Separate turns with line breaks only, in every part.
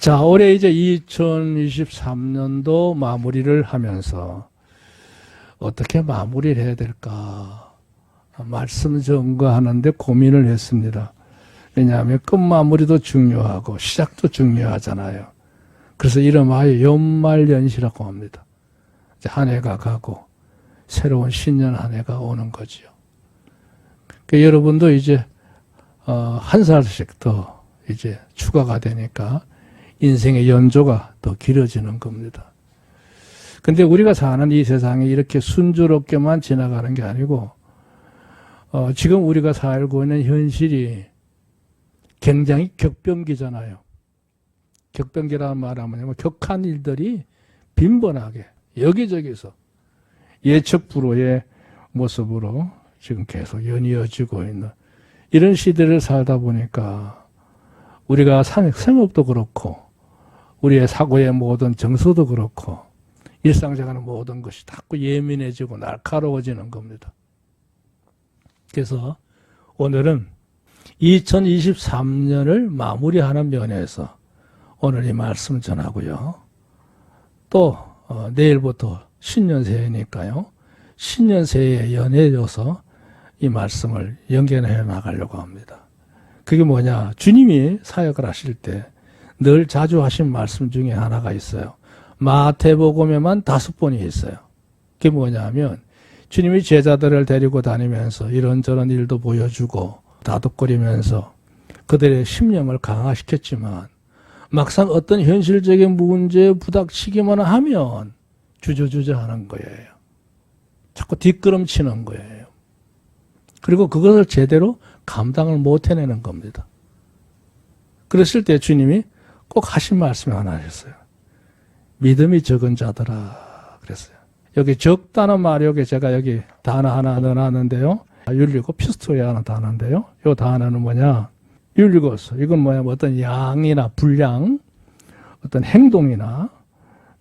자, 올해 이제 2023년도 마무리를 하면서 어떻게 마무리를 해야 될까 말씀 전거하는데 고민을 했습니다. 왜냐하면 끝마무리도 중요하고 시작도 중요하잖아요. 그래서 이름하여 연말연시라고 합니다. 이제 한 해가 가고 새로운 신년 한 해가 오는 거지요. 그러니까 여러분도 이제 한 살씩 더 이제 추가가 되니까 인생의 연조가 더 길어지는 겁니다. 근데 우리가 사는 이 세상이 이렇게 순조롭게만 지나가는 게 아니고 지금 우리가 살고 있는 현실이 굉장히 격변기잖아요. 격변기라는 말은 뭐냐면 격한 일들이 빈번하게 여기저기서 예측 불허의 모습으로 지금 계속 연이어지고 있는 이런 시대를 살다 보니까 우리가 생업도 그렇고 우리의 사고의 모든 정서도 그렇고 일상생활의 모든 것이 자꾸 예민해지고 날카로워지는 겁니다. 그래서 오늘은 2023년을 마무리하는 면에서 오늘 이 말씀 전하고요. 또 내일부터 신년새해니까요. 신년새해에 연해져서 이 말씀을 연결해 나가려고 합니다. 그게 뭐냐? 주님이 사역을 하실 때 늘 자주 하신 말씀 중에 하나가 있어요. 마태복음에만 5번이 있어요. 그게 뭐냐면 주님이 제자들을 데리고 다니면서 이런저런 일도 보여주고 다독거리면서 그들의 심령을 강화시켰지만 막상 어떤 현실적인 문제에 부닥치기만 하면 주저주저 하는 거예요. 자꾸 뒷걸음치는 거예요. 그리고 그것을 제대로 감당을 못 해내는 겁니다. 그랬을 때 주님이 꼭 하신 말씀이 하나 하셨어요. 믿음이 적은 자들아 그랬어요. 여기 적다는 말이 여기 제가 여기 단어 하나 넣어놨는데요. 율리고 피스토리아는 단어인데요. 이 단어는 뭐냐? 율리고스. 이건 뭐냐? 어떤 양이나 분량, 어떤 행동이나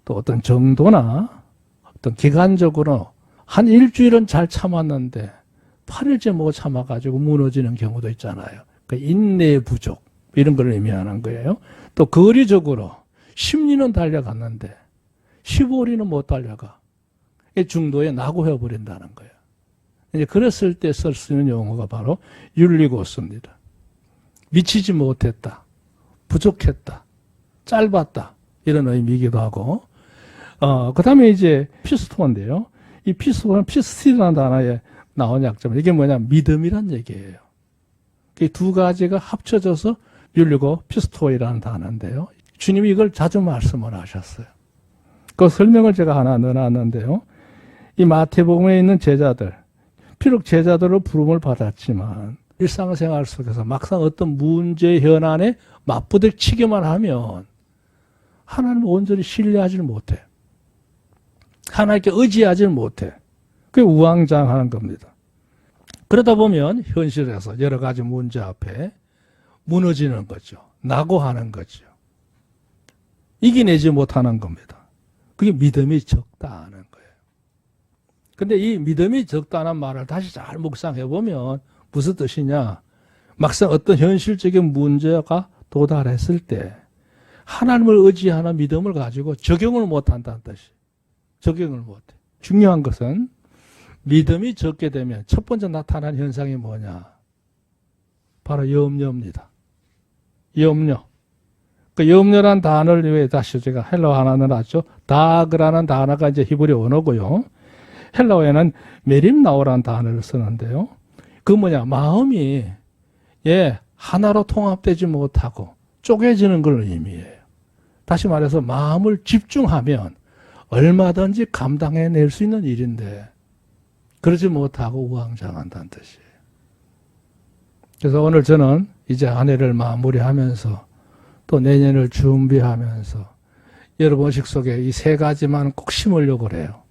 또 어떤 정도나 어떤 기간적으로 한 일주일은 잘 참았는데 8일째 못 참아가지고 무너지는 경우도 있잖아요. 그 인내의 부족 이런 걸 의미하는 거예요. 또 거리적으로 심리는 달려갔는데 15일이는 못 달려가. 중도에 낙오해버린다는 거예요. 이제 그랬을 때 쓸 수 있는 용어가 바로 율리고스입니다. 미치지 못했다, 부족했다, 짧았다 이런 의미이기도 하고 그 다음에 이제 피스토인데요. 이 피스토는 피스티라는 단어에 나온 약점 이게 뭐냐 믿음이란 얘기예요. 이 두 가지가 합쳐져서 율리고 피스토이라는 단어인데요. 주님이 이걸 자주 말씀을 하셨어요. 그 설명을 제가 하나 넣어놨는데요. 이 마태복음에 있는 제자들 비록 제자들로 부름을 받았지만 일상생활 속에서 막상 어떤 문제 현안에 맞부딪히기만 하면 하나님을 온전히 신뢰하지를 못해. 하나님께 의지하지를 못해. 그게 우왕좌왕하는 겁니다. 그러다 보면 현실에서 여러 가지 문제 앞에 무너지는 거죠. 낙오하는 거죠. 이겨내지 못하는 겁니다. 그게 믿음이 적다는 거예요. 근데 이 믿음이 적다는 말을 다시 잘 묵상해 보면 무슨 뜻이냐? 막상 어떤 현실적인 문제가 도달했을 때 하나님을 의지하는 믿음을 가지고 적용을 못한다는 뜻이. 적용을 못해. 중요한 것은 믿음이 적게 되면 첫 번째 나타난 현상이 뭐냐? 바로 염려입니다. 염려. 그 염려란 단어를 왜 다시 제가 헬라어 하나 넣어놨죠? 다그라는 단어가 이제 히브리 언어고요. 헬라어에는 메림나오라는 단어를 쓰는데요. 그 뭐냐? 마음이 하나로 통합되지 못하고 쪼개지는 걸 의미해요. 다시 말해서 마음을 집중하면 얼마든지 감당해낼 수 있는 일인데 그러지 못하고 우왕좌왕한다는 뜻이에요. 그래서 오늘 저는 이제 한 해를 마무리하면서 또 내년을 준비하면서 여러분식 속에 이 세 가지만 꼭 심으려고 그래요.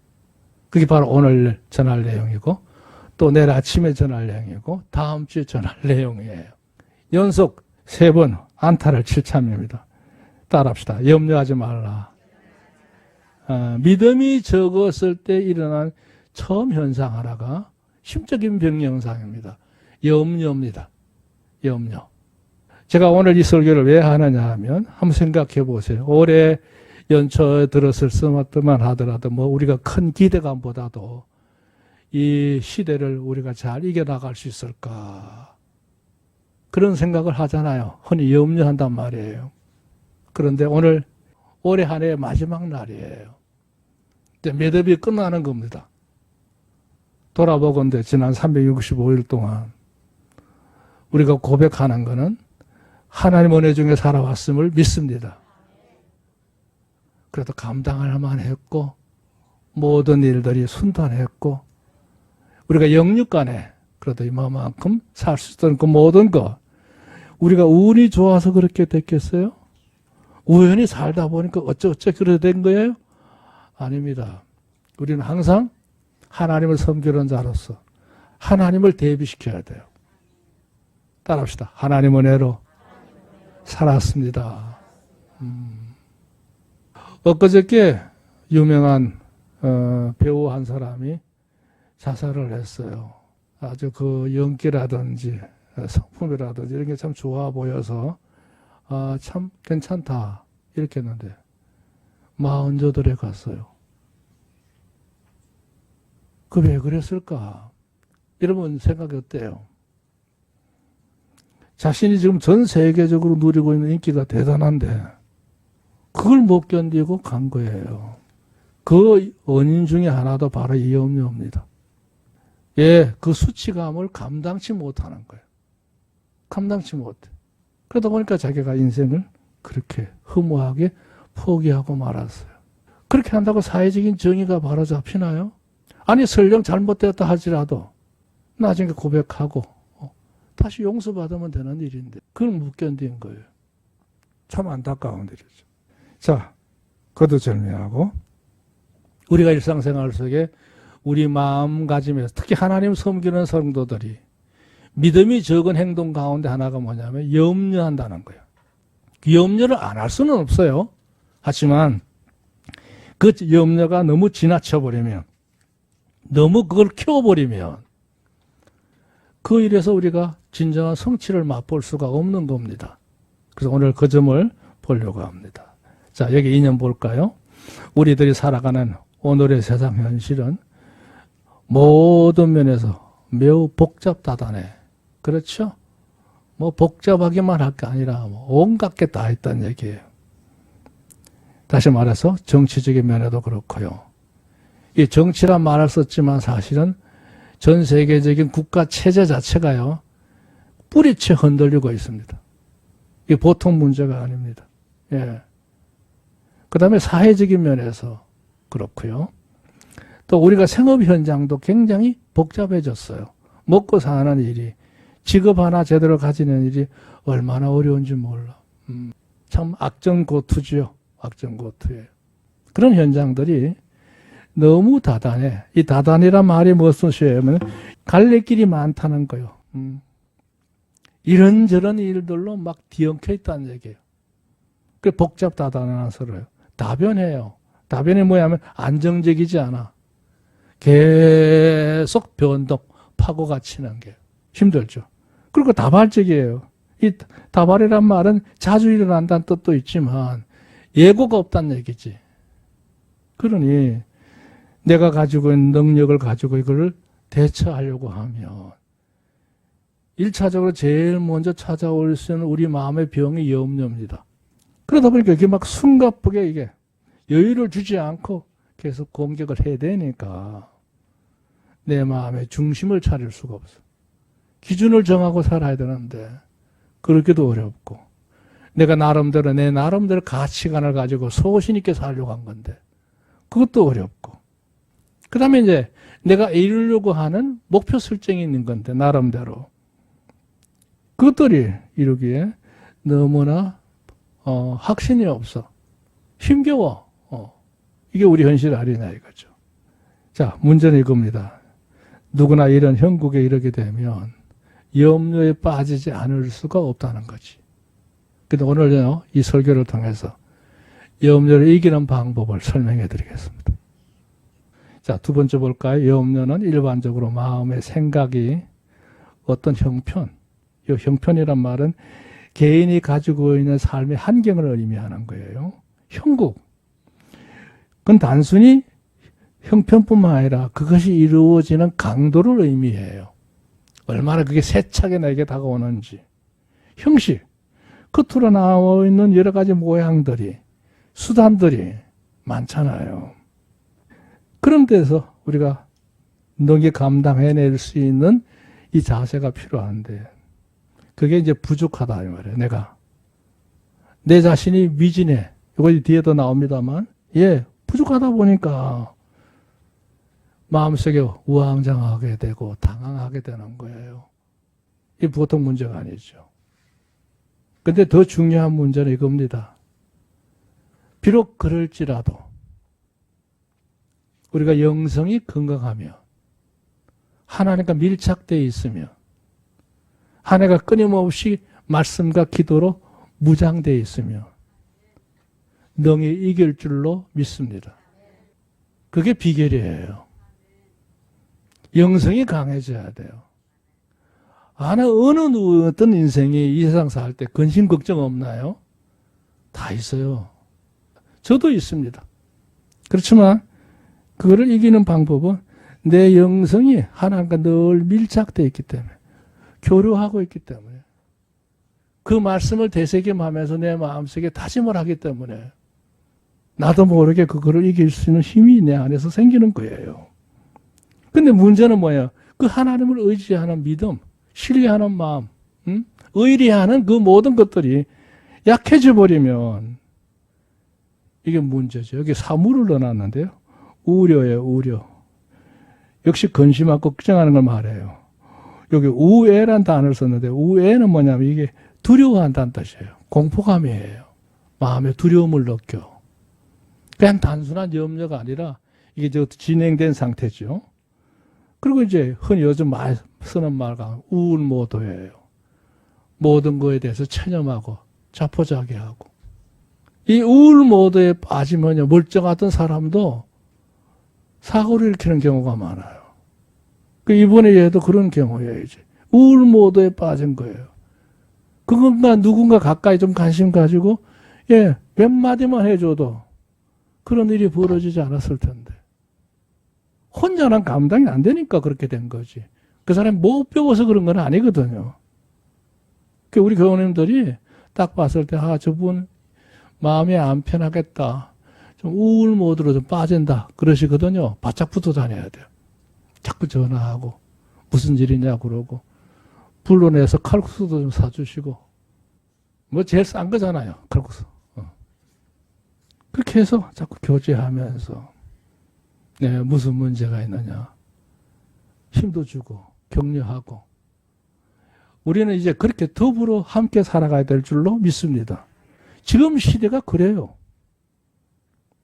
그게 바로 오늘 전할 내용이고 또 내일 아침에 전할 내용이고 다음 주에 전할 내용이에요. 연속 3번 안타를 칠 참입니다. 따라합시다. 염려하지 말라. 믿음이 적었을 때 일어난 처음 현상 하나가 심적인 병 현상입니다. 염려입니다. 염려. 제가 오늘 이 설교를 왜 하느냐 하면 한번 생각해 보세요. 올해 연초에 들었을 때만 하더라도 뭐 우리가 큰 기대감보다도 이 시대를 우리가 잘 이겨나갈 수 있을까? 그런 생각을 하잖아요. 흔히 염려한단 말이에요. 그런데 오늘 올해 한 해의 마지막 날이에요. 매듭이 끝나는 겁니다. 돌아보건대 지난 365일 동안 우리가 고백하는 것은 하나님 은혜 중에 살아왔음을 믿습니다. 그래도 감당할 만했고 모든 일들이 순탄했고 우리가 영육간에 그래도 이만큼 살 수 있던 그 모든 것 우리가 운이 좋아서 그렇게 됐겠어요? 우연히 살다 보니까 어쩌 그렇게 된 거예요? 아닙니다. 우리는 항상 하나님을 섬기는 자로서 하나님을 대비시켜야 돼요. 따라합시다. 하나님 은혜로 살았습니다. 엊그저께 유명한 배우 한 사람이 자살을 했어요. 아주 그 연기라든지 성품이라든지 이런 게 참 좋아 보여서 참 괜찮다 이렇게 했는데 40여덟에 갔어요. 그 왜 그랬을까? 여러분 생각이 어때요? 자신이 지금 전 세계적으로 누리고 있는 인기가 대단한데 그걸 못 견디고 간 거예요. 그 원인 중에 하나도 바로 이 염려입니다. 예, 그 수치감을 감당치 못하는 거예요. 감당치 못해. 그러다 보니까 자기가 인생을 그렇게 허무하게 포기하고 말았어요. 그렇게 한다고 사회적인 정의가 바로 잡히나요? 아니 설령 잘못되었다 할지라도 나중에 고백하고 다시 용서받으면 되는 일인데 그걸 못 견딘 거예요. 참 안타까운 일이죠. 자, 거두절미하고 우리가 일상생활 속에 우리 마음가짐에서 특히 하나님 섬기는 성도들이 믿음이 적은 행동 가운데 하나가 뭐냐면 염려한다는 거예요. 염려를 안 할 수는 없어요. 하지만 그 염려가 너무 지나쳐버리면 너무 그걸 키워버리면 그 일에서 우리가 진정한 성취를 맛볼 수가 없는 겁니다. 그래서 오늘 그 점을 보려고 합니다. 자, 여기 인연 볼까요? 우리들이 살아가는 오늘의 세상 현실은 모든 면에서 매우 복잡다단해. 그렇죠? 뭐 복잡하게만 할 게 아니라 온갖 게 다 있다는 얘기예요. 다시 말해서 정치적인 면에도 그렇고요. 이 정치란 말을 썼지만 사실은 전 세계적인 국가 체제 자체가요. 뿌리채 흔들리고 있습니다. 이게 보통 문제가 아닙니다. 예. 그 다음에 사회적인 면에서 그렇고요. 또 우리가 생업 현장도 굉장히 복잡해졌어요. 먹고 사는 일이, 직업 하나 제대로 가지는 일이 얼마나 어려운지 몰라. 참 악전고투지요. 악전고투예요. 그런 현장들이 너무 다단해. 이 다단이란 말이 무슨 뜻이냐면 갈래길이 많다는 거예요. 이런저런 일들로 막 뒤엉켜 있다는 얘기예요. 그 복잡다단한 소리예요. 다변해요. 다변이 뭐냐면 안정적이지 않아. 계속 변동, 파고가 치는 게 힘들죠. 그리고 다발적이에요. 이 다발이란 말은 자주 일어난다는 뜻도 있지만 예고가 없다는 얘기지. 그러니 내가 가지고 있는 능력을 가지고 이걸 대처하려고 하면 1차적으로 제일 먼저 찾아올 수 있는 우리 마음의 병이 염려입니다. 그러다 보니까 이게 막 숨가쁘게 이게 여유를 주지 않고 계속 공격을 해야 되니까 내 마음의 중심을 차릴 수가 없어. 기준을 정하고 살아야 되는데 그렇게도 어렵고 내가 나름대로 내 나름대로 가치관을 가지고 소신 있게 살려고 한 건데 그것도 어렵고 그 다음에 이제 내가 이루려고 하는 목표 설정이 있는 건데 나름대로 그것들이 이루기에 너무나 확신이 없어. 힘겨워. 이게 우리 현실 아니냐 이거죠. 자, 문제는 이겁니다. 누구나 이런 형국에 이르게 되면 염려에 빠지지 않을 수가 없다는 거지. 근데 오늘요, 이 설교를 통해서 염려를 이기는 방법을 설명해 드리겠습니다. 자, 두 번째 볼까요? 염려는 일반적으로 마음의 생각이 어떤 형편, 이 형편이란 말은 개인이 가지고 있는 삶의 환경을 의미하는 거예요. 형국. 그건 단순히 형편뿐만 아니라 그것이 이루어지는 강도를 의미해요. 얼마나 그게 세차게 나에게 다가오는지. 형식. 겉으로 나와 있는 여러 가지 모양들이, 수단들이 많잖아요. 그런 데서 우리가 능히 감당해낼 수 있는 이 자세가 필요한데, 그게 이제 부족하다 이 말이에요. 내 자신이 미진해. 이거 뒤에도 나옵니다만, 부족하다 보니까 마음속에 우왕좌왕하게 되고 당황하게 되는 거예요. 이 보통 문제가 아니죠. 근데 더 중요한 문제는 이겁니다. 비록 그럴지라도 우리가 영성이 건강하며 하나님과 밀착되어 있으며 한 해가 끊임없이 말씀과 기도로 무장되어 있으며 능히 이길 줄로 믿습니다. 그게 비결이에요. 영성이 강해져야 돼요. 어떤 인생이 이 세상 살 때 근심 걱정 없나요? 다 있어요. 저도 있습니다. 그렇지만 그거를 이기는 방법은 내 영성이 하나님과 늘 밀착되어 있기 때문에, 교류하고 있기 때문에, 그 말씀을 되새김하면서 내 마음속에 다짐을 하기 때문에 나도 모르게 그거를 이길 수 있는 힘이 내 안에서 생기는 거예요. 근데 문제는 뭐예요? 그 하나님을 의지하는 믿음, 신뢰하는 마음, 의리하는 그 모든 것들이 약해져 버리면 이게 문제죠. 여기 사물을 넣어놨는데요. 우려예요, 우려. 역시 근심하고 걱정하는 걸 말해요. 여기 우애란 단어를 썼는데, 우애는 뭐냐면 이게 두려워한다는 뜻이에요. 공포감이에요. 마음에 두려움을 느껴. 그냥 단순한 염려가 아니라 이게 진행된 상태죠. 그리고 이제 흔히 요즘 많이 쓰는 말과 우울모도예요. 모든 거에 대해서 체념하고 자포자기하고. 이 우울모도에 빠지면요, 멀쩡하던 사람도 사고를 일으키는 경우가 많아요. 이번에 얘도 그런 경우예요, 이제. 우울모도에 빠진 거예요. 그건가 누군가 가까이 좀 관심 가지고, 몇 마디만 해줘도 그런 일이 벌어지지 않았을 텐데. 혼자는 감당이 안 되니까 그렇게 된 거지. 그 사람이 못 배워서 그런 건 아니거든요. 우리 교우님들이 딱 봤을 때, 저분 마음이 안 편하겠다. 좀 우울 모드로 좀 빠진다. 그러시거든요. 바짝 붙어 다녀야 돼요. 자꾸 전화하고, 무슨 일이냐고 그러고, 불러내서 칼국수도 좀 사주시고, 제일 싼 거잖아요. 칼국수. 그렇게 해서 자꾸 교제하면서, 무슨 문제가 있느냐. 힘도 주고, 격려하고. 우리는 이제 그렇게 더불어 함께 살아가야 될 줄로 믿습니다. 지금 시대가 그래요.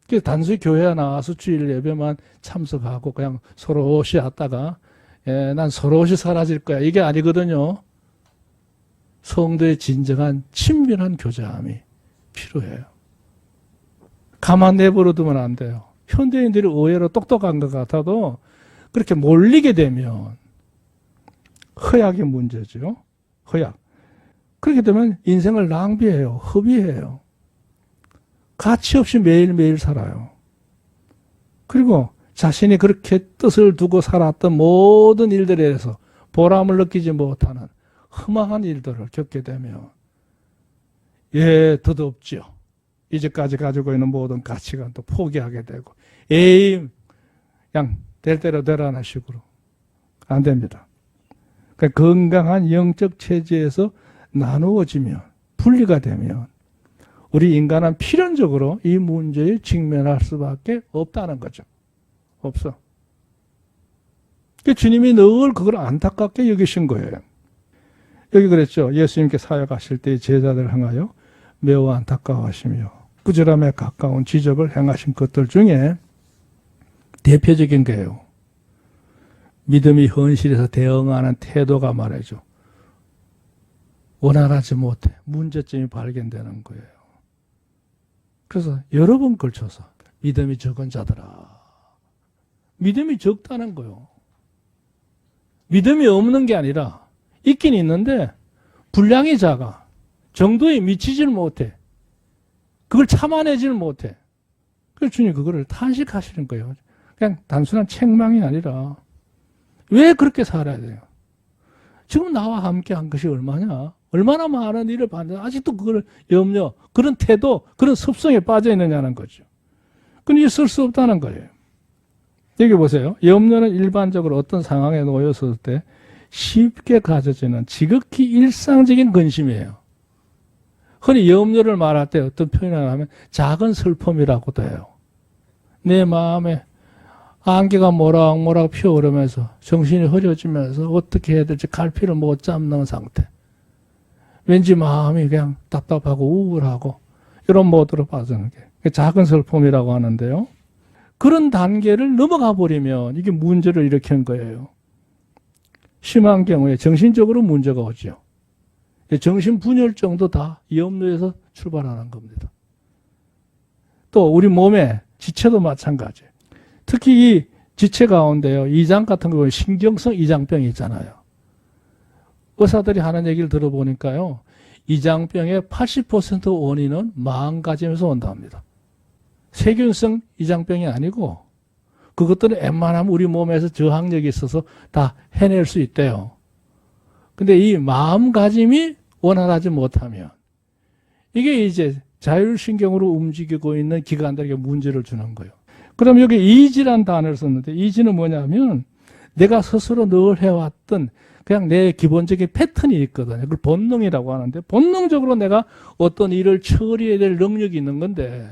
그래서 단순히 교회에 나와서 주일 예배만 참석하고 그냥 서로시 하다가, 난 서로시 사라질 거야. 이게 아니거든요. 성도의 진정한 친밀한 교제함이 필요해요. 가만 내버려 두면 안 돼요. 현대인들이 의외로 똑똑한 것 같아도 그렇게 몰리게 되면 허약의 문제죠. 허약. 그렇게 되면 인생을 낭비해요. 허비해요. 가치 없이 매일매일 살아요. 그리고 자신이 그렇게 뜻을 두고 살았던 모든 일들에 대해서 보람을 느끼지 못하는 허망한 일들을 겪게 되면 덧없지요. 이제까지 가지고 있는 모든 가치관도 포기하게 되고 그냥 될 대로 되라는 식으로 안 됩니다. 그러니까 건강한 영적 체제에서 나누어지면 분리가 되면 우리 인간은 필연적으로 이 문제에 직면할 수밖에 없다는 거죠. 없어. 주님이 늘 그걸 안타깝게 여기신 거예요. 여기 그랬죠. 예수님께 사역하실 때 제자들을 향하여 매우 안타까워하시며 부절함에 가까운 지적을 행하신 것들 중에 대표적인 거예요. 믿음이 현실에서 대응하는 태도가 말이죠. 원활하지 못해 문제점이 발견되는 거예요. 그래서 여러 번 걸쳐서 믿음이 적은 자들아. 믿음이 적다는 거예요. 믿음이 없는 게 아니라 있긴 있는데 분량이 작아. 정도에 미치지를 못해. 그걸 참아내지를 못해. 그래서 주님 그거를 탄식하시는 거예요. 그냥 단순한 책망이 아니라 왜 그렇게 살아야 돼요? 지금 나와 함께 한 것이 얼마냐? 얼마나 많은 일을 봤는데 아직도 그걸 염려, 그런 태도, 그런 습성에 빠져 있느냐는 거죠. 그건 있을 수 없다는 거예요. 여기 보세요. 염려는 일반적으로 어떤 상황에 놓였을 때 쉽게 가져지는 지극히 일상적인 근심이에요. 흔히 염려를 말할 때 어떤 표현을 하면 작은 슬픔이라고도 해요. 내 마음에 안개가 모락모락 피어오르면서 정신이 흐려지면서 어떻게 해야 될지 갈피를 못 잡는 상태. 왠지 마음이 그냥 답답하고 우울하고 이런 모드로 빠지는 게 작은 슬픔이라고 하는데요. 그런 단계를 넘어가 버리면 이게 문제를 일으키는 거예요. 심한 경우에 정신적으로 문제가 오죠. 정신분열증도 다 염려에서 출발하는 겁니다. 또 우리 몸의 지체도 마찬가지예요. 특히 이 지체 가운데요, 이장 같은 경우에 신경성 이장병이 있잖아요. 의사들이 하는 얘기를 들어보니까요, 이장병의 80% 원인은 마음가짐에서 온답니다. 세균성 이장병이 아니고 그것들은 웬만하면 우리 몸에서 저항력이 있어서 다 해낼 수 있대요. 근데 이 마음가짐이 원활하지 못하면 이게 이제 자율신경으로 움직이고 있는 기관들에게 문제를 주는 거예요. 그럼 여기 이지란 단어를 썼는데 이지는 뭐냐면 내가 스스로 늘 해왔던 그냥 내 기본적인 패턴이 있거든요. 그걸 본능이라고 하는데 본능적으로 내가 어떤 일을 처리해야 될 능력이 있는 건데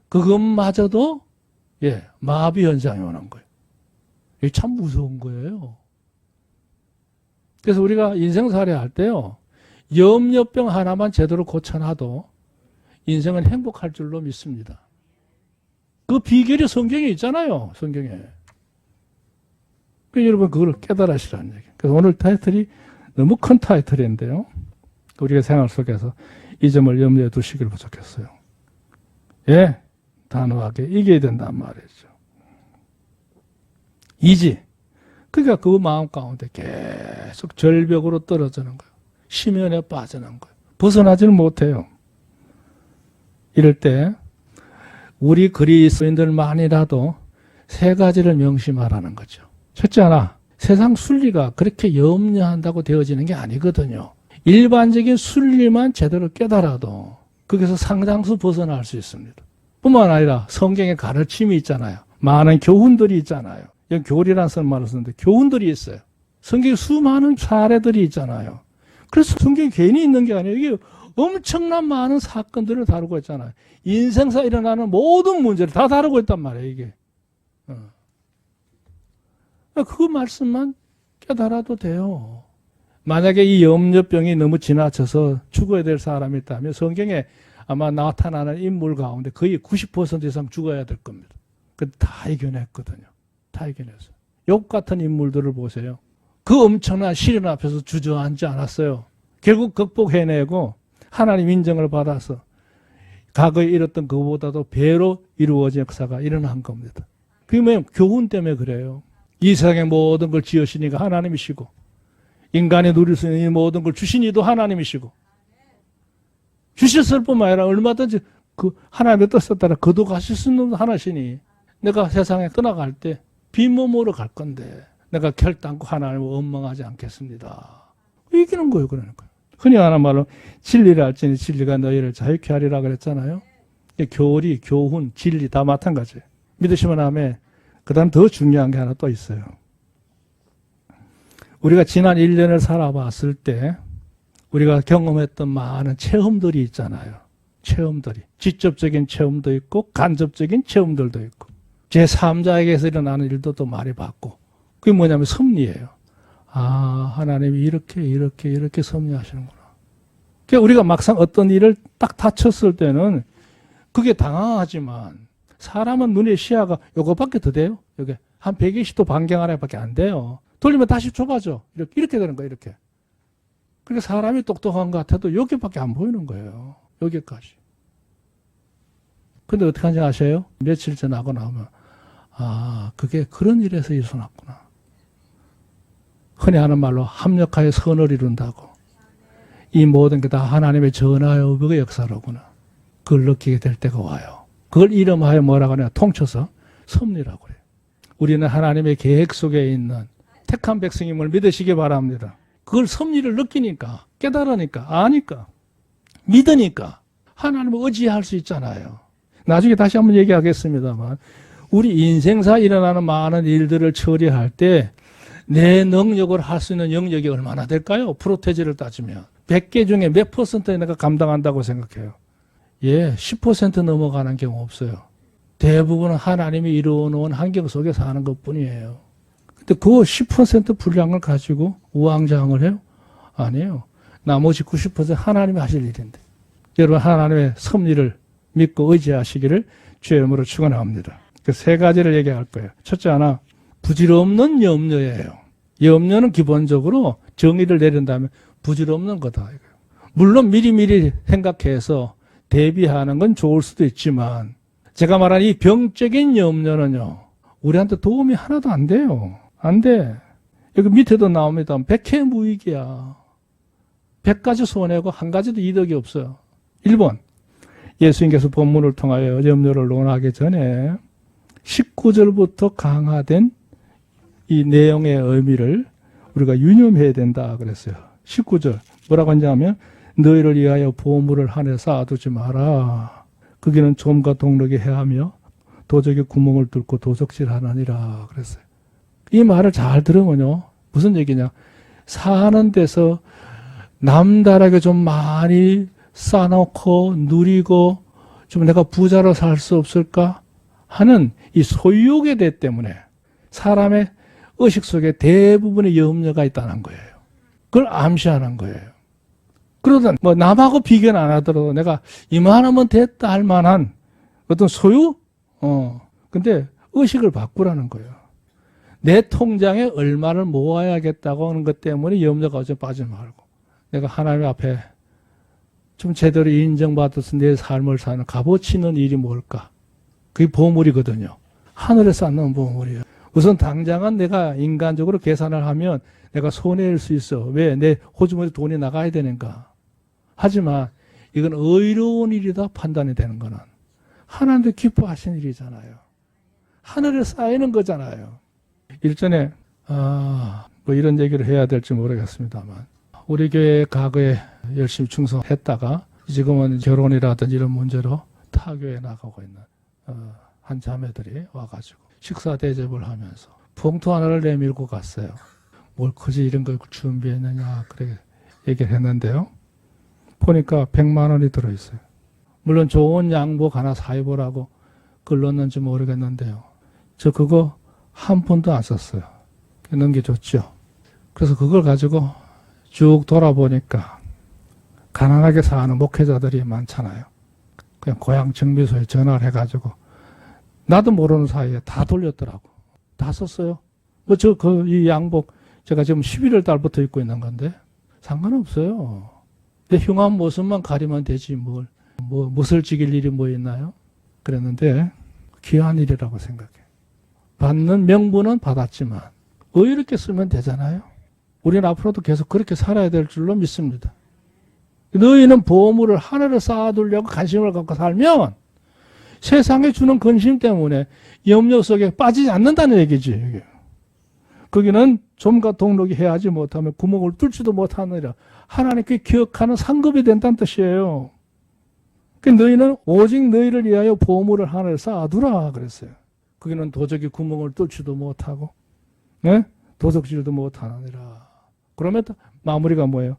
그것마저도 마비 현상이 오는 거예요. 이게 참 무서운 거예요. 그래서 우리가 인생살이 할 때요. 염려병 하나만 제대로 고쳐놔도 인생은 행복할 줄로 믿습니다. 그 비결이 성경에 있잖아요. 성경에. 그러니까 여러분 그걸 깨달으시라는 얘기예요. 그래서 오늘 타이틀이 너무 큰 타이틀인데요. 우리가 생활 속에서 이 점을 염두에 두시길 부탁했어요. 단호하게 이겨야 된단 말이죠. 이지. 그러니까 그 마음 가운데 계속 절벽으로 떨어지는 거예요. 심연에 빠지는 거예요. 벗어나지는 못해요. 이럴 때 우리 그리스도인들만이라도 세 가지를 명심하라는 거죠. 첫째 하나, 세상 순리가 그렇게 염려한다고 되어지는 게 아니거든요. 일반적인 순리만 제대로 깨달아도 거기서 상당수 벗어날 수 있습니다. 뿐만 아니라 성경에 가르침이 있잖아요. 많은 교훈들이 있잖아요. 여기 교리라는 말을 쓰는데 교훈들이 있어요. 성경에 수많은 사례들이 있잖아요. 그래서 성경이 괜히 있는 게 아니에요. 이게 엄청난 많은 사건들을 다루고 있잖아요. 인생사 일어나는 모든 문제를 다 다루고 있단 말이에요. 이게. 그 말씀만 깨달아도 돼요. 만약에 이 염려병이 너무 지나쳐서 죽어야 될 사람이 있다면 성경에 아마 나타나는 인물 가운데 거의 90% 이상 죽어야 될 겁니다. 다 이겨냈거든요. 다 이겨냈어요. 욥 같은 인물들을 보세요. 그 엄청난 시련 앞에서 주저앉지 않았어요. 결국 극복해내고 하나님 인정을 받아서 과거에 이뤘던 그보다도 배로 이루어진 역사가 일어난 겁니다. 그게 뭐냐면 교훈 때문에 그래요. 이 세상의 모든 걸 지으시니까 하나님이시고 인간이 누릴 수 있는 이 모든 걸 주신 이도 하나님이시고 주셨을 뿐만 아니라 얼마든지 그 하나님의 뜻에 따라 거둬가실 수 있는 하나시니 내가 세상에 떠나갈 때 빈몸으로 갈 건데 내가 결단코 하나님을 원망하지 않겠습니다. 이기는 거예요. 그러니까. 흔히 하는 말로 진리를 알지니 진리가 너희를 자유케 하리라 그랬잖아요. 교리, 교훈, 진리 다 마찬가지예요. 믿으시면 아멘. 그 다음 더 중요한 게 하나 또 있어요. 우리가 지난 1년을 살아봤을 때 우리가 경험했던 많은 체험들이 있잖아요. 체험들이. 직접적인 체험도 있고 간접적인 체험들도 있고 제3자에게서 일어나는 일도 또 많이 봤고 그게 뭐냐면 섭리예요. 하나님이 이렇게 섭리하시는구나. 그러니까 우리가 막상 어떤 일을 딱 다쳤을 때는 그게 당황하지만 사람은 눈의 시야가 요거밖에 더 돼요. 여기 한 120도 반경 아래밖에 안 돼요. 돌리면 다시 좁아져. 이렇게 되는 거예요. 이렇게. 그러니까 사람이 똑똑한 것 같아도 여기밖에 안 보이는 거예요. 여기까지. 근데 어떻게 하는지 아세요? 며칠 지나고 나면 그게 그런 일에서 일어났구나. 흔히 하는 말로 합력하여 선을 이룬다고. 이 모든 게 다 하나님의 전화의복의 역사로구나. 그걸 느끼게 될 때가 와요. 그걸 이름하여 뭐라고 하냐? 통쳐서 섭리라고 그래요. 우리는 하나님의 계획 속에 있는 택한 백성임을 믿으시기 바랍니다. 그걸 섭리를 느끼니까, 깨달으니까, 아니까, 믿으니까 하나님을 의지할 수 있잖아요. 나중에 다시 한번 얘기하겠습니다만 우리 인생사 일어나는 많은 일들을 처리할 때 내 능력으로 할 수 있는 영역이 얼마나 될까요? 프로테지를 따지면 100개 중에 몇 퍼센트 내가 감당한다고 생각해요? 예, 10% 넘어가는 경우 없어요. 대부분은 하나님이 이루어놓은 환경 속에 사는 것뿐이에요. 근데 그 10% 분량을 가지고 우왕좌왕을 해요? 아니에요. 나머지 90% 하나님이 하실 일인데. 여러분 하나님의 섭리를 믿고 의지하시기를 주의 이름으로 축원합니다. 그 세 가지를 얘기할 거예요. 첫째 하나, 부질없는 염려예요. 염려는 기본적으로 정의를 내린다면 부질없는 거다. 물론 미리미리 생각해서 대비하는 건 좋을 수도 있지만 제가 말한 이 병적인 염려는요. 우리한테 도움이 하나도 안 돼요. 안 돼. 여기 밑에도 나옵니다. 백해무익이야. 100가지 손해고 한 가지도 이득이 없어요. 1번. 예수님께서 본문을 통하여 염려를 논하기 전에 19절부터 강화된 이 내용의 의미를 우리가 유념해야 된다 그랬어요. 19절 뭐라고 하냐면 너희를 위하여 보물을 하늘에 쌓아두지 마라. 거기는 좀과 동력이 해하며 도적의 구멍을 뚫고 도적질하느니라 그랬어요. 이 말을 잘 들으면요. 무슨 얘기냐. 사는 데서 남다르게 좀 많이 쌓아놓고 누리고 좀 내가 부자로 살 수 없을까 하는 이 소유욕의 대 때문에 사람의 의식 속에 대부분의 염려가 있다는 거예요. 그걸 암시하는 거예요. 그러다 뭐 남하고 비교는 안 하더라도 내가 이만하면 됐다 할 만한 어떤 소유? 근데 의식을 바꾸라는 거예요. 내 통장에 얼마를 모아야겠다고 하는 것 때문에 염려가 어제 빠지지 말고 내가 하나님 앞에 좀 제대로 인정받아서 내 삶을 사는 값어치 있는 일이 뭘까? 그게 보물이거든요. 하늘에 쌓는 보물이에요. 우선 당장은 내가 인간적으로 계산을 하면 내가 손해일 수 있어. 왜? 내 호주머니에 돈이 나가야 되는가. 하지만 이건 의로운 일이다 판단이 되는 거는 하나님도 기뻐하시는 일이잖아요. 하늘에 쌓이는 거잖아요. 일전에 뭐 이런 얘기를 해야 될지 모르겠습니다만 우리 교회 과거에 열심히 충성했다가 지금은 결혼이라든지 이런 문제로 타교에 나가고 있는 한 자매들이 와가지고 식사 대접을 하면서 봉투 하나를 내밀고 갔어요. 뭘 굳이 이런 걸 준비했느냐 그렇게 얘기를 했는데요. 보니까 100만 원이 들어있어요. 물론 좋은 양복 하나 사입으라고 글렀는지 모르겠는데요. 저 그거 한 푼도 안 썼어요. 넘겨줬죠. 그래서 그걸 가지고 쭉 돌아보니까 가난하게 사는 목회자들이 많잖아요. 그냥 고향 정비소에 전화를 해가지고 나도 모르는 사이에 다 돌렸더라고. 다 썼어요. 뭐 이 양복 제가 지금 11월 달부터 입고 있는 건데 상관없어요. 내 흉한 모습만 가리면 되지 무엇을 지길 일이 뭐 있나요? 그랬는데 귀한 일이라고 생각해. 받는 명분은 받았지만 의롭게 쓰면 되잖아요. 우리는 앞으로도 계속 그렇게 살아야 될 줄로 믿습니다. 너희는 보물을 하늘에 쌓아두려고 관심을 갖고 살면 세상에 주는 근심 때문에 염려 속에 빠지지 않는다는 얘기지. 이게. 거기는 좀과 동력이 해하지 못하면 구멍을 뚫지도 못하느니라. 하나님께 기억하는 상급이 된다는 뜻이에요. 너희는 오직 너희를 위하여 보물을 하늘에 쌓아두라 그랬어요. 거기는 도적이 구멍을 뚫지도 못하고 네? 도적질도 못하느니라. 그러면 마무리가 뭐예요?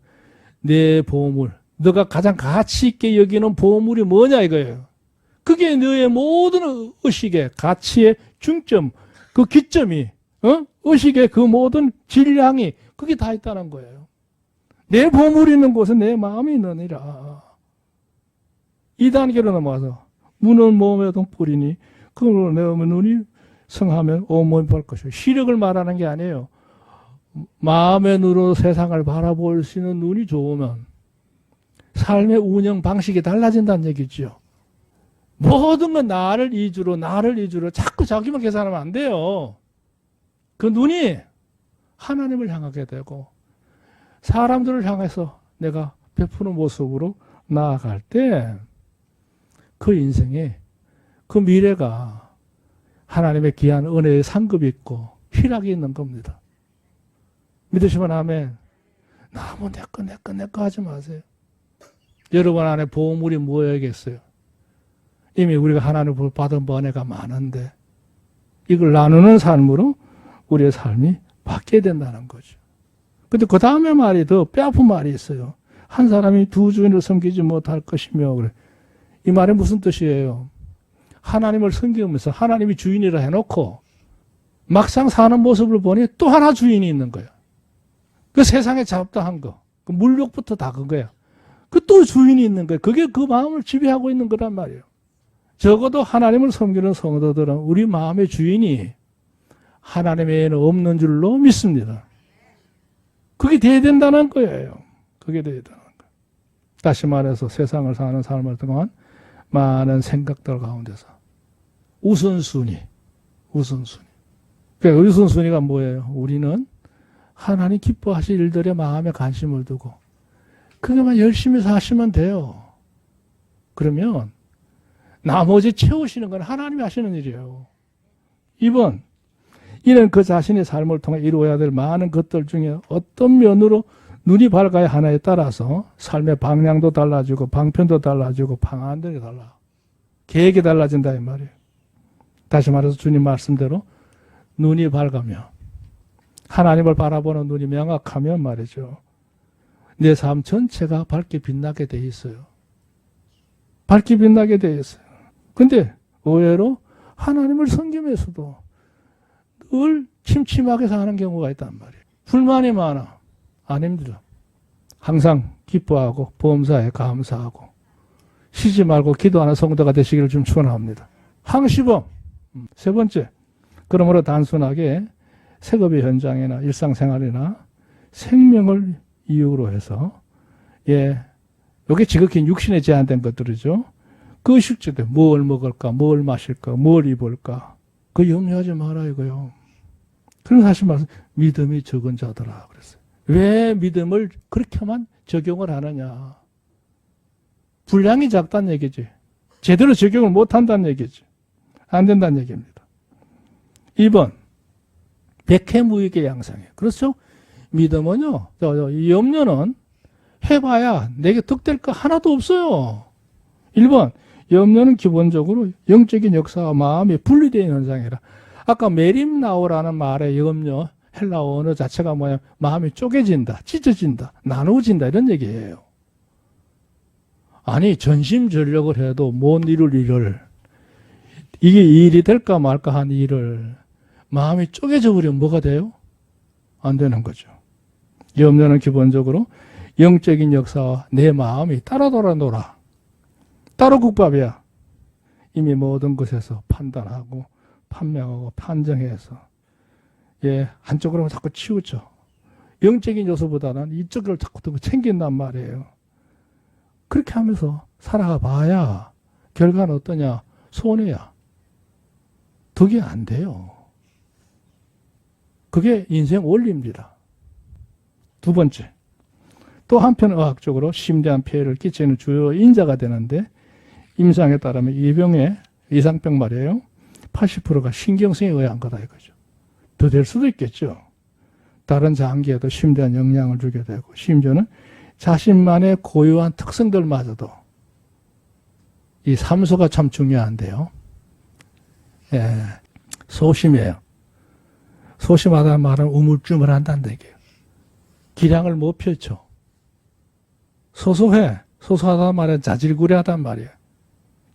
내 보물, 너가 가장 가치 있게 여기는 보물이 뭐냐 이거예요. 그게 너의 모든 의식의 가치의 중점, 그 기점이 의식의 그 모든 질량이 그게 다 있다는 거예요. 내 보물이 있는 곳에 내 마음이 있느니라. 이 단계로 넘어가서 문은 몸에 동뿌리니 그걸로 내 눈이 성하면 온몸이 볼 것이요. 시력을 말하는 게 아니에요. 마음의 눈으로 세상을 바라볼 수 있는 눈이 좋으면 삶의 운영 방식이 달라진다는 얘기죠. 모든 건 나를 위주로 자꾸 자기만 계산하면 안 돼요. 그 눈이 하나님을 향하게 되고 사람들을 향해서 내가 베푸는 모습으로 나아갈 때 그 인생에 그 미래가 하나님의 귀한 은혜의 상급이 있고 희락이 있는 겁니다. 믿으시면 아멘. 너무 내꺼 하지 마세요. 여러분 안에 보물이 뭐여야겠어요? 이미 우리가 하나님을 받은 번뇌가 많은데 이걸 나누는 삶으로 우리의 삶이 바뀌어야 된다는 거죠. 근데 그 다음에 말이 더 뼈아픈 말이 있어요. 한 사람이 두 주인을 섬기지 못할 것이며 그래. 이 말이 무슨 뜻이에요? 하나님을 섬기면서 하나님이 주인이라 해놓고 막상 사는 모습을 보니 또 하나 주인이 있는 거야. 그 세상에 잡다한 거, 그 물욕부터 다 그거야. 그 또 주인이 있는 거야. 그게 그 마음을 지배하고 있는 거란 말이에요. 적어도 하나님을 섬기는 성도들은 우리 마음의 주인이 하나님 외에는 없는 줄로 믿습니다. 그게 돼야 된다는 거예요. 그게 돼야 된다는 거예요. 다시 말해서 세상을 사는 삶을 동안 많은 생각들 가운데서 우선순위. 그러니까 우선순위가 뭐예요? 우리는 하나님 기뻐하실 일들에 마음에 관심을 두고 그게만 열심히 사시면 돼요. 그러면 나머지 채우시는 건 하나님이 하시는 일이에요. 2번, 이는 그 자신의 삶을 통해 이루어야 될 많은 것들 중에 어떤 면으로 눈이 밝아야 하나에 따라서 삶의 방향도 달라지고 방편도 달라지고 방안들이 달라. 계획이 달라진다 이 말이에요. 다시 말해서 주님 말씀대로 눈이 밝으면 하나님을 바라보는 눈이 명확하면 말이죠. 내 삶 전체가 밝게 빛나게 돼 있어요. 밝게 빛나게 돼 있어요. 근데 의외로 하나님을 섬기면서도 늘 침침하게 사는 경우가 있단 말이에요. 불만이 많아. 안 힘들어. 항상 기뻐하고 범사에 감사하고 쉬지 말고 기도하는 성도가 되시기를 좀 축원합니다. 항시범. 세 번째. 그러므로 단순하게 생업의 현장이나 일상생활이나 생명을 이유로 해서 이게 지극히 육신에 제한된 것들이죠. 그 실제도 뭘 먹을까, 뭘 마실까, 뭘 입을까 그 염려하지 마라 이거요. 그런 사실 말씀 믿음이 적은 자더라 그랬어요. 왜 믿음을 그렇게만 적용을 하느냐. 분량이 작다는 얘기지. 제대로 적용을 못한다는 얘기지. 안 된다는 얘기입니다. 2번 백해무익의 양상이에요. 그렇죠? 믿음은요. 이 염려는 해봐야 내게 득될 거 하나도 없어요. 1번 염려는 기본적으로 영적인 역사와 마음이 분리되어 있는 현상이라. 아까 메림나오라는 말의 염려 헬라어 언어 자체가 뭐냐, 마음이 쪼개진다, 찢어진다, 나누어진다 이런 얘기예요. 아니 전심전력을 해도 못 이룰 일을, 이게 일이 될까 말까 한 일을 마음이 쪼개져 버리면 뭐가 돼요? 안 되는 거죠. 염려는 기본적으로 영적인 역사와 내 마음이 따라 놀아. 따로 국밥이야. 이미 모든 것에서 판단하고 판명하고 판정해서 한쪽으로 자꾸 치우쳐. 영적인 요소보다는 이쪽을 자꾸 챙긴단 말이에요. 그렇게 하면서 살아가 봐야 결과는 어떠냐? 손해야. 그게 안 돼요. 그게 인생 원리입니다. 두 번째, 또 한편 의학적으로 심대한 피해를 끼치는 주요 인자가 되는데 임상에 따르면 이 병의 이상병 말이에요. 80%가 신경성에 의한 거다 이거죠. 더 될 수도 있겠죠. 다른 장기에도 심대한 영향을 주게 되고 심지어는 자신만의 고유한 특성들마저도 이 삼소가 참 중요한데요. 소심해요. 소심하다는 말은 우물쭈물한다는 얘기예요. 기량을 못 펼쳐. 소소해. 소소하다는 말은 자질구레하단 말이에요.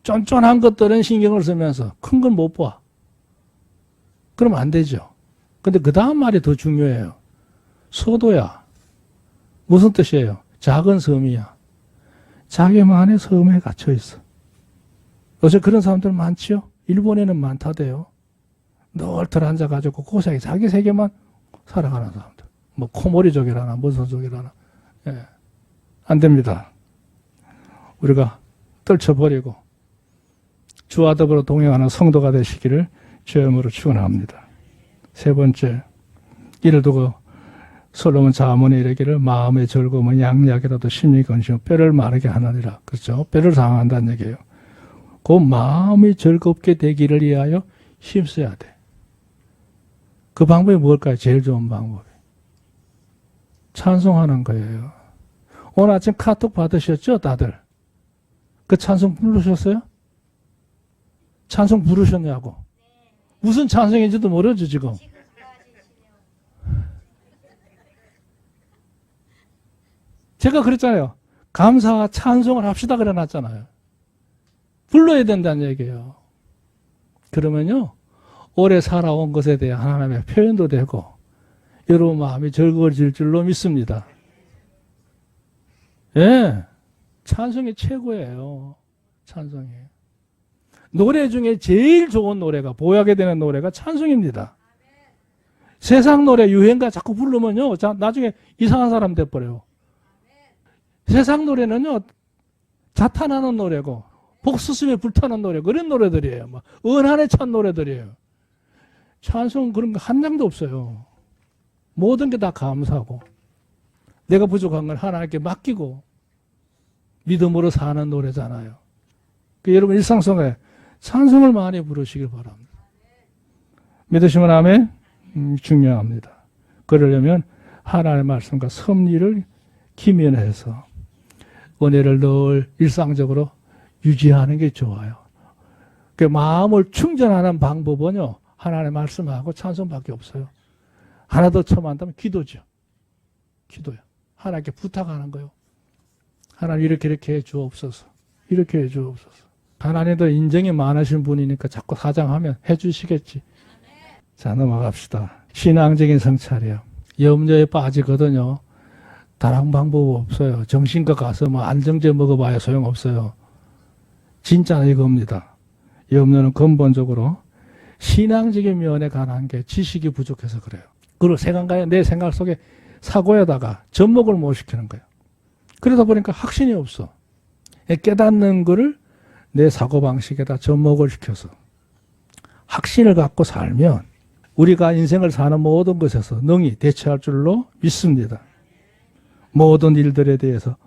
쫀쫀한 것들은 신경을 쓰면서 큰 건 못 봐. 그러면 안 되죠. 근데 그 다음 말이 더 중요해요. 소도야. 무슨 뜻이에요? 작은 섬이야. 자기만의 섬에 갇혀 있어. 요새 그런 사람들 많지요? 일본에는 많다대요. 늘 들어앉아가지고 고생이 자기 세계만 살아가는 사람들. 뭐 코모리족이라나 무슨 족이라나. 안 됩니다. 우리가 떨쳐버리고 주와 더불어 동행하는 성도가 되시기를 주의 이름으로 축원합니다. 세 번째, 이를 두고 솔로몬 자문에 이르기를 마음의 즐거움은 양약이라도 심리 건시고 뼈를 마르게 하느니라. 그렇죠? 뼈를 상한다는 얘기예요. 그 마음이 즐겁게 되기를 위하여 힘써야 돼. 그 방법이 뭘까요? 제일 좋은 방법이. 찬송하는 거예요. 오늘 아침 카톡 받으셨죠? 다들. 그 찬송 부르셨어요? 찬송 부르셨냐고. 무슨 찬송인지도 모르죠, 지금. 제가 그랬잖아요. 감사와 찬송을 합시다 그래놨잖아요. 불러야 된다는 얘기예요. 그러면요, 오래 살아온 것에 대한 하나님의 표현도 되고 여러분 마음이 즐거워질 줄로 믿습니다. 예, 찬송이 최고예요. 찬송이. 노래 중에 제일 좋은 노래가, 보약이 되는 노래가 찬송입니다. 세상 노래 유행가 자꾸 부르면요, 나중에 이상한 사람 돼버려요. 세상 노래는요, 자탄하는 노래고 복수심에 불타는 노래, 그런 노래들이에요. 막 은한에 찬 노래들이에요. 찬송은 그런 거 한 장도 없어요. 모든 게 다 감사하고 내가 부족한 걸 하나님께 맡기고 믿음으로 사는 노래잖아요. 여러분 일상생활에 찬송을 많이 부르시길 바랍니다. 믿으시면 아멘? 중요합니다. 그러려면 하나님의 말씀과 섭리를 기면해서 은혜를 늘 일상적으로 유지하는 게 좋아요. 그 마음을 충전하는 방법은요, 하나님의 말씀하고 찬송밖에 없어요. 하나 더 첨언한다면 기도죠. 기도요. 하나님께 부탁하는 거요. 하나님 이렇게 해 주옵소서. 이렇게 해 주옵소서. 하나님도 인정이 많으신 분이니까 자꾸 사장하면 해 주시겠지. 자, 넘어갑시다. 신앙적인 성찰이요. 염려에 빠지거든요. 다른 방법 없어요. 정신과 가서 뭐 안정제 먹어봐야 소용없어요. 진짜는 이겁니다. 염려는 근본적으로 신앙적인 면에 관한 게 지식이 부족해서 그래요. 그리고 내 생각 속에 사고에다가 접목을 못 시키는 거예요. 그러다 보니까 확신이 없어. 깨닫는 거를 내 사고방식에다 접목을 시켜서 확신을 갖고 살면 우리가 인생을 사는 모든 것에서 능히 대처할 줄로 믿습니다. 모든 일들에 대해서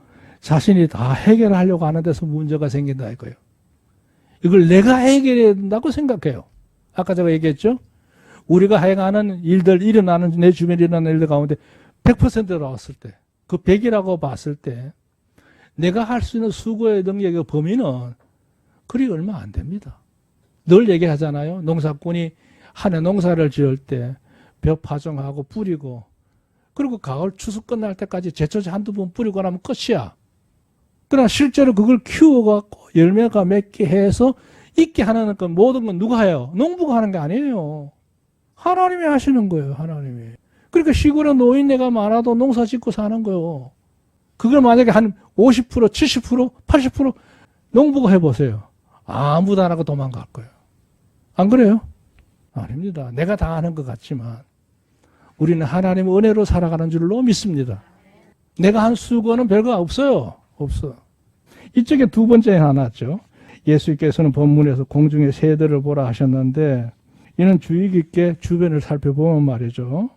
자신이 다 해결하려고 하는 데서 문제가 생긴다 이거예요. 이걸 내가 해결해야 된다고 생각해요. 아까 제가 얘기했죠? 우리가 행하는 일들, 일어나는 내 주변에 일어나는 일들 가운데 100% 나왔을 때, 그 100이라고 봤을 때 내가 할 수 있는 수고의 능력의 범위는 그리 얼마 안 됩니다. 늘 얘기하잖아요. 농사꾼이 한 해 농사를 지을 때 벼 파종하고 뿌리고 그리고 가을 추수 끝날 때까지 제초제 한두 번 뿌리고 나면 끝이야. 그러나 실제로 그걸 키워갖고 열매가 맺게 해서 있게 하는 건 모든 건 누가 해요? 농부가 하는 게 아니에요. 하나님이 하시는 거예요. 하나님이. 그러니까 시골에 노인네가 많아도 농사 짓고 사는 거예요. 그걸 만약에 한 50%, 70%, 80% 농부가 해보세요. 아무도 안 하고 도망갈 거예요. 안 그래요? 아닙니다. 내가 다 아는 것 같지만 우리는 하나님의 은혜로 살아가는 줄로 믿습니다. 내가 한 수고는 별거 없어요. 없어. 이쪽에 두 번째 하나죠. 예수께서는 본문에서 공중의 새들을 보라 하셨는데 이는 주의 깊게 주변을 살펴보면 말이죠.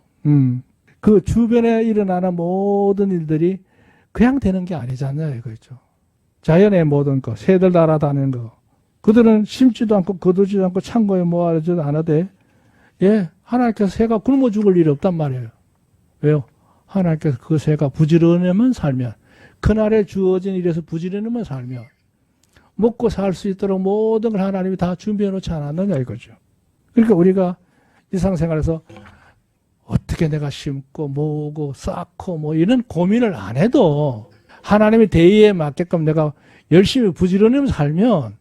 그 주변에 일어나는 모든 일들이 그냥 되는 게 아니잖아요. 이거죠. 자연의 모든 것, 새들 날아다니는 거. 그들은 심지도 않고 거두지도 않고 창고에 모아지도 않아도 하나님께서 새가 굶어 죽을 일이 없단 말이에요. 왜요? 하나님께서 그 새가 부지런히만 살면 그날에 주어진 일에서 부지런히만 살면 먹고 살 수 있도록 모든 걸 하나님이 다 준비해 놓지 않았느냐 이거죠. 그러니까 우리가 일상생활에서 어떻게 내가 심고 모으고 쌓고 뭐 이런 고민을 안 해도 하나님의 대의에 맞게끔 내가 열심히 부지런히 살면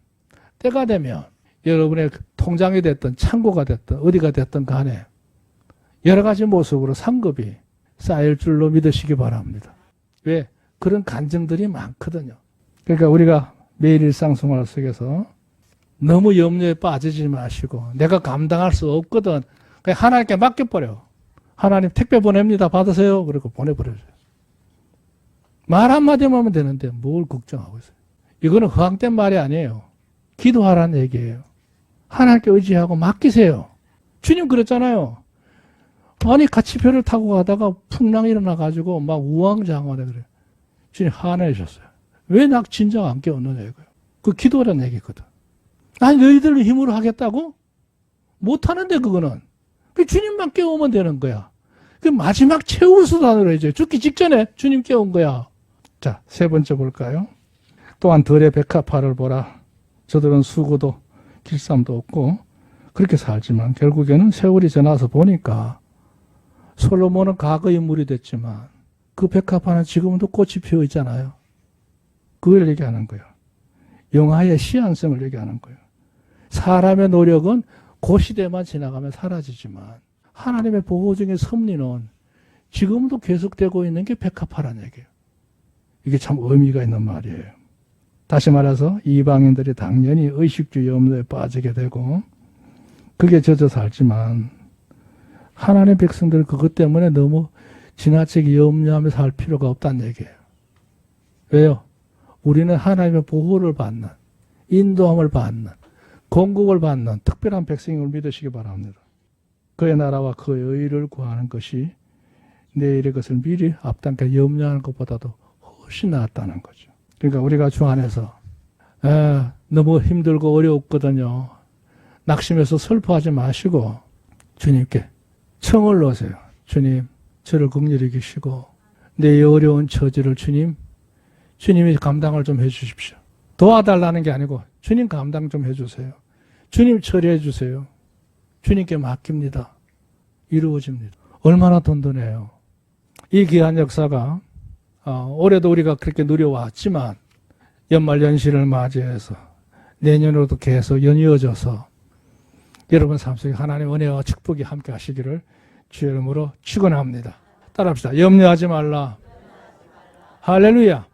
때가 되면 여러분의 통장이 됐든 창고가 됐든 어디가 됐든 간에 여러 가지 모습으로 상급이 쌓일 줄로 믿으시기 바랍니다. 왜? 그런 간증들이 많거든요. 그러니까 우리가 매일 일상생활 속에서 너무 염려에 빠지지 마시고 내가 감당할 수 없거든. 그냥 하나님께 맡겨버려. 하나님 택배 보냅니다. 받으세요. 그리고 보내버려요. 말 한마디만 하면 되는데 뭘 걱정하고 있어요. 이거는 허황된 말이 아니에요. 기도하라는 얘기예요. 하나님께 의지하고 맡기세요. 주님 그랬잖아요. 아니 같이 배를 타고 가다가 풍랑이 일어나가지고 막 우왕좌왕하네 그래. 주님 화내셨어요. 왜 나 진작 안 깨웠느냐 이거예요. 그 기도라는 얘기거든. 아니 너희들 힘으로 하겠다고? 못하는데 그거는. 그 주님만 깨우면 되는 거야. 그 마지막 최후 수단으로 이제 죽기 직전에 주님 깨운 거야. 자, 세 번째 볼까요? 또한 들의 백합화를 보라. 저들은 수고도 길쌈도 없고 그렇게 살지만 결국에는 세월이 지나서 보니까 솔로몬은 과거의 인물이 됐지만 그 백합화는 지금도 꽃이 피어 있잖아요. 그걸 얘기하는 거예요. 영화의 시한성을 얘기하는 거예요. 사람의 노력은 그 시대만 지나가면 사라지지만 하나님의 보호적인 섭리는 지금도 계속되고 있는 게 백합화라는 얘기예요. 이게 참 의미가 있는 말이에요. 다시 말해서 이방인들이 당연히 의식주 염려에 빠지게 되고 그게 젖어 살지만 하나님의 백성들 그것 때문에 너무 지나치게 염려하며 살 필요가 없다는 얘기예요. 왜요? 우리는 하나님의 보호를 받는, 인도함을 받는, 공급을 받는 특별한 백성임을 믿으시기 바랍니다. 그의 나라와 그의 의를 구하는 것이 내일의 것을 미리 앞당겨 염려하는 것보다도 훨씬 낫다는 거죠. 그러니까 우리가 주 안에서 너무 힘들고 어려웠거든요. 낙심해서 슬퍼하지 마시고 주님께 청을 넣으세요. 주님, 저를 긍휼히 여기시고 내 어려운 처지를 주님이 감당을 좀 해주십시오. 도와달라는 게 아니고 주님 감당 좀 해주세요. 주님 처리해 주세요. 주님께 맡깁니다. 이루어집니다. 얼마나 든든해요. 이 귀한 역사가 올해도 우리가 그렇게 누려왔지만 연말연시를 맞이해서 내년으로도 계속 연이어져서 여러분 삶 속에 하나님의 은혜와 축복이 함께 하시기를 주의 이름으로 축원합니다. 따라합시다. 염려하지 말라. 할렐루야.